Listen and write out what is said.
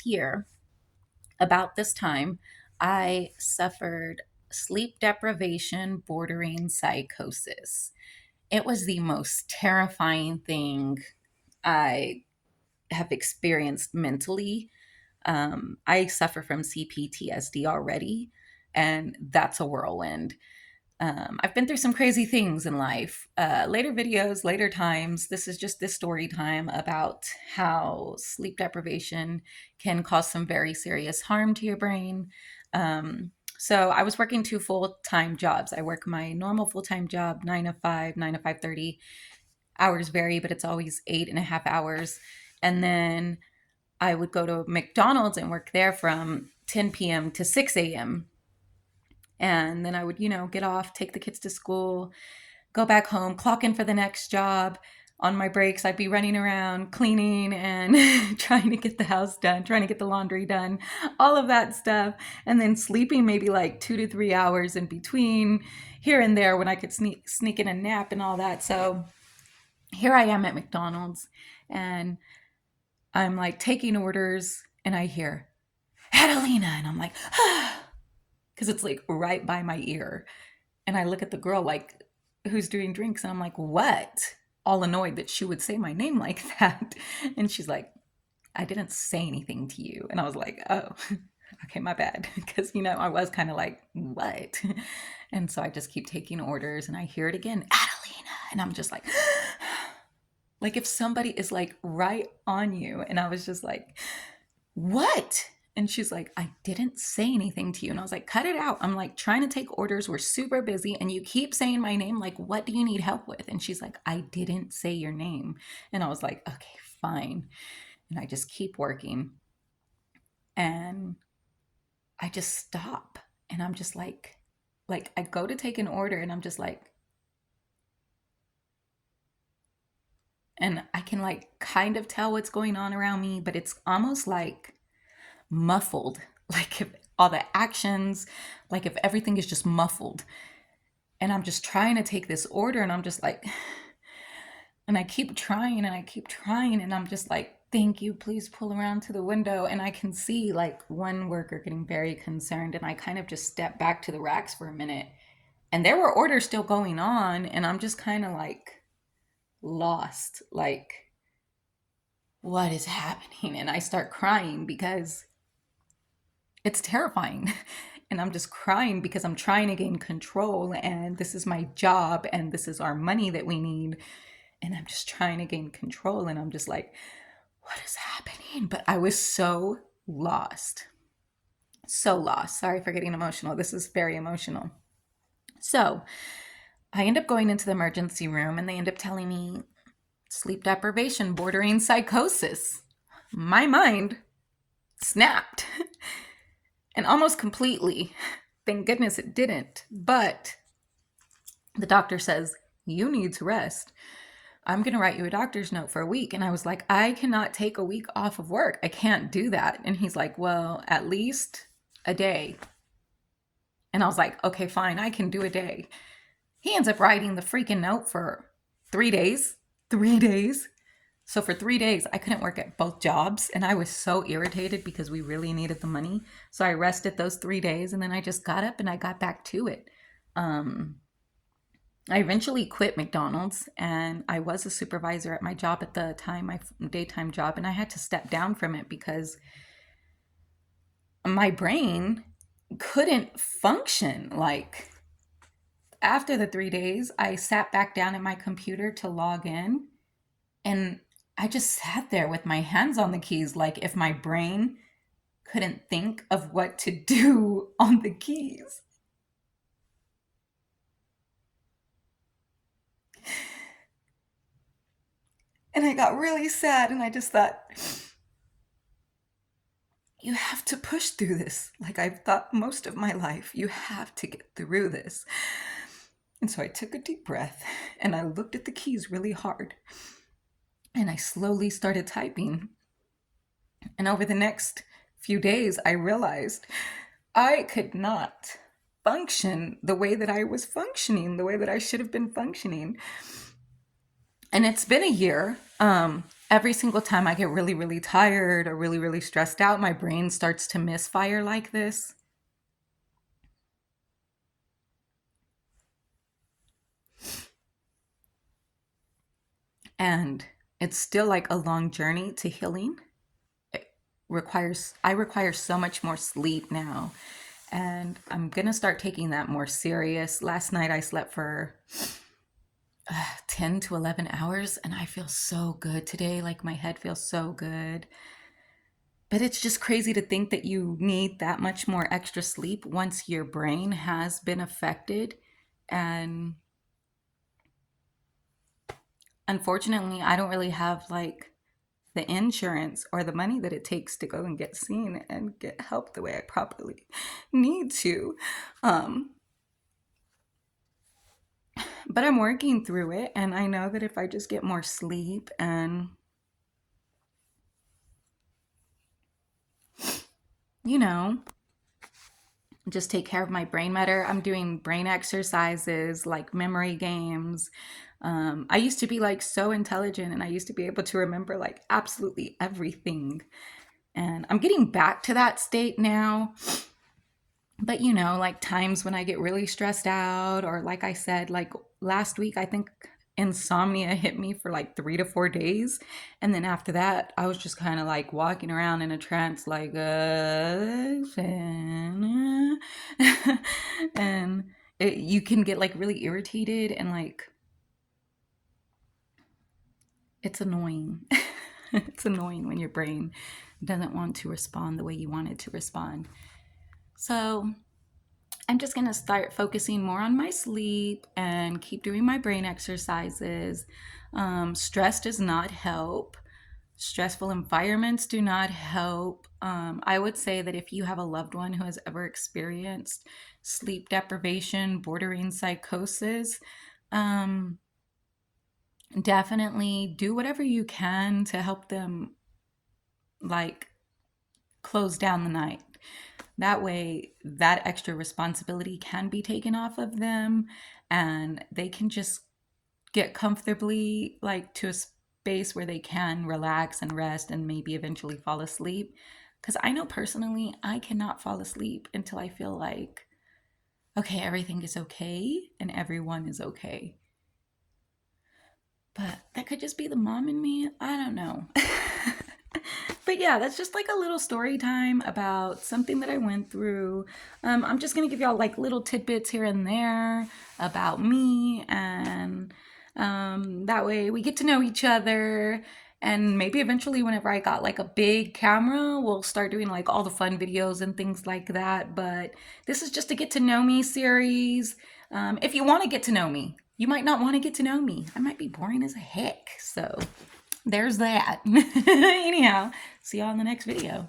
Year, about this time, I suffered sleep deprivation bordering psychosis. It was the most terrifying thing I have experienced mentally. I suffer from CPTSD already, and that's a whirlwind. I've been through some crazy things in life. Later videos, later times. This is just this story time about how sleep deprivation can cause some very serious harm to your brain. So I was working two full-time jobs. I work my normal full-time job, 9 to 5, 9 to 5:30. Hours vary, but it's always 8.5 hours. And then I would go to McDonald's and work there from 10 p.m. to 6 a.m. And then I would, get off, take the kids to school, go back home, clock in for the next job. On my breaks, I'd be running around cleaning and trying to get the house done, trying to get the laundry done, all of that stuff. And then sleeping maybe like 2 to 3 hours in between here and there when I could sneak in a nap and all that. So here I am at McDonald's and I'm like taking orders and I hear Catalina and I'm like, because it's like right by my ear. And I look at the girl like, who's doing drinks, and I'm like, what? All annoyed that she would say my name like that. And she's like, I didn't say anything to you. And I was like, oh, okay, my bad. Because, I was kind of like, what? And so I just keep taking orders and I hear it again, Adelina. And I'm just like, like if somebody is like right on you. And I was just like, what? And she's like, I didn't say anything to you. And I was like, cut it out. I'm like trying to take orders. We're super busy. And you keep saying my name. Like, what do you need help with? And she's like, I didn't say your name. And I was like, okay, fine. And I just keep working. And I just stop. And I'm just like I go to take an order and I'm just like, and I can like kind of tell what's going on around me, but it's almost like muffled. Like if all the actions, like if everything is just muffled. And I'm just trying to take this order and I'm just like, and I keep trying and I keep trying and I'm just like, thank you, please pull around to the window. And I can see like one worker getting very concerned and I kind of just step back to the racks for a minute. And there were orders still going on and I'm just kind of like lost, like, what is happening? And I start crying because it's terrifying. And I'm just crying because I'm trying to gain control and this is my job and this is our money that we need. And I'm just trying to gain control and I'm just like, what is happening? But I was so lost. So lost. Sorry for getting emotional. This is very emotional. So I end up going into the emergency room and they end up telling me sleep deprivation bordering psychosis. My mind snapped. And almost completely. Thank goodness it didn't. But the doctor says, you need to rest. I'm going to write you a doctor's note for a week. And I was like, I cannot take a week off of work. I can't do that. And he's like, well, at least a day. And I was like, okay, fine, I can do a day. He ends up writing the freaking note for 3 days. 3 days. So for 3 days, I couldn't work at both jobs. And I was so irritated because we really needed the money. So I rested those 3 days and then I just got up and I got back to it. I eventually quit McDonald's and I was a supervisor at my job at the time, my daytime job. And I had to step down from it because my brain couldn't function. Like after the 3 days, I sat back down at my computer to log in and I just sat there with my hands on the keys, like if my brain couldn't think of what to do on the keys. And I got really sad and I just thought, you have to push through this. Like I've thought most of my life, you have to get through this. And so I took a deep breath and I looked at the keys really hard and I slowly started typing. And over the next few days, I realized I could not function the way that I was functioning, the way that I should have been functioning. And it's been a year. every single time I get really, really tired or really, really stressed out, my brain starts to misfire like this. And it's still like a long journey to healing. I require so much more sleep now, and I'm gonna start taking that more serious. Last night I slept for 10 to 11 hours and I feel so good today. Like my head feels so good. But it's just crazy to think that you need that much more extra sleep once your brain has been affected. And unfortunately, I don't really have like the insurance or the money that it takes to go and get seen and get help the way I probably need to. Um, but I'm working through it, and I know that if I just get more sleep and, you know, just take care of my brain better. I'm doing brain exercises like memory games. I used to be like so intelligent and I used to be able to remember like absolutely everything. And I'm getting back to that state now. But like times when I get really stressed out, or like I said, like last week, I think insomnia hit me for like 3 to 4 days. And then after that, I was just kind of like walking around in a trance, like, and you can get like really irritated and like it's annoying. It's annoying when your brain doesn't want to respond the way you want it to respond. So I'm just going to start focusing more on my sleep and keep doing my brain exercises. Stress does not help. Stressful environments do not help. I would say that if you have a loved one who has ever experienced sleep deprivation, bordering psychosis, um, definitely do whatever you can to help them like close down the night. That way, that extra responsibility can be taken off of them and they can just get comfortably like to a space where they can relax and rest and maybe eventually fall asleep. Because I know personally, I cannot fall asleep until I feel like, okay, everything is okay and everyone is okay. But that could just be the mom in me. I don't know. But yeah, that's just like a little story time about something that I went through. I'm just gonna give y'all like little tidbits here and there about me, and that way we get to know each other. And maybe eventually, whenever I got like a big camera, we'll start doing like all the fun videos and things like that. But this is just a get to know me series. If you want to get to know me, you might not want to get to know me. I might be boring as heck. So there's that. Anyhow, see y'all in the next video.